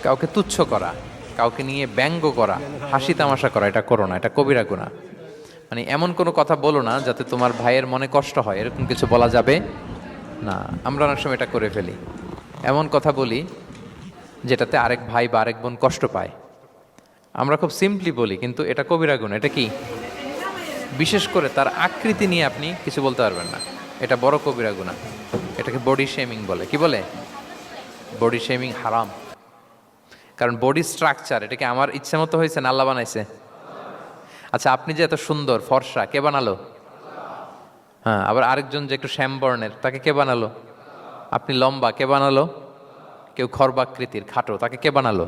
কাউকে তুচ্ছ করা, কাউকে নিয়ে ব্যঙ্গ করা, হাসি তামাশা করা, এটা করো না, এটা কবিরা গুনাহ। মানে এমন কোনো কথা বলো না যাতে তোমার ভাইয়ের মনে কষ্ট হয়, এরকম কিছু বলা যাবে না। আমরা অনেক সময় এটা করে ফেলি, এমন কথা বলি যেটাতে আরেক ভাই বা আরেক বোন কষ্ট পায়। আমরা খুব সিম্পলি বলি, কিন্তু এটা কবিরা গুনাহ। এটা কি? বিশেষ করে তার আকৃতি নিয়ে আপনি কিছু বলতে পারবেন না, এটা বড় কবিরা গুনাহ। এটাকে বডি শেমিং বলে। কি বলে? বডি শেমিং হারাম। কারণ বডি স্ট্রাকচার, এটা কি আমার ইচ্ছা মতো হয়েছে না আল্লাহ বানাইছে? আচ্ছা, আপনি যে এত সুন্দর ফর্সা, কে বানালো? হ্যাঁ, আবার আরেকজন যে একটু শ্যামবর্ণের, তাকে কে বানালো? আপনি লম্বা, কে বানালো? কেউ খর্বাকৃতির খাটো, তাকে কে বানালো?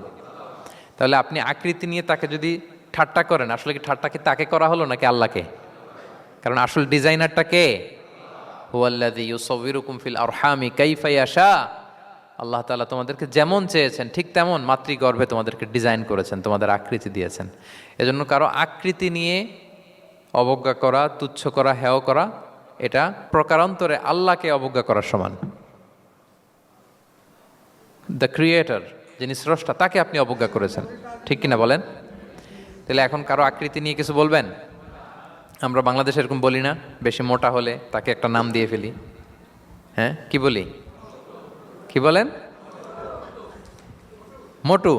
তাহলে আপনি আকৃতি নিয়ে তাকে যদি ঠাট্টা করেন, আসলে কি ঠাট্টা কি তাকে করা হলো নাকি আল্লাহকে? কারণ আসল ডিজাইনারটা কে? হুয়াল্লাযী ইউসাউবিরুকুম ফিল আরহামি কাইফা ইয়াশা। আল্লাহ তাআলা তোমাদেরকে যেমন চেয়েছেন ঠিক তেমন মাতৃগর্ভে তোমাদেরকে ডিজাইন করেছেন, তোমাদের আকৃতি দিয়েছেন। এজন্য কারো আকৃতি নিয়ে অবজ্ঞা করা, তুচ্ছ করা, হেয় করা, এটা প্রকারান্তরে আল্লাহকে অবজ্ঞা করার সমান। দ্য ক্রিয়েটর, যিনি স্রষ্টা, তাকে আপনি অবজ্ঞা করেছেন। ঠিক কিনা বলেন? তাহলে এখন কারো আকৃতি নিয়ে কিছু বলবেন? আমরা বাংলাদেশে এরকম বলি না? বেশি মোটা হলে তাকে একটা নাম দিয়ে ফেলি। হ্যাঁ, কি বলি? কি বলেন? মোটু।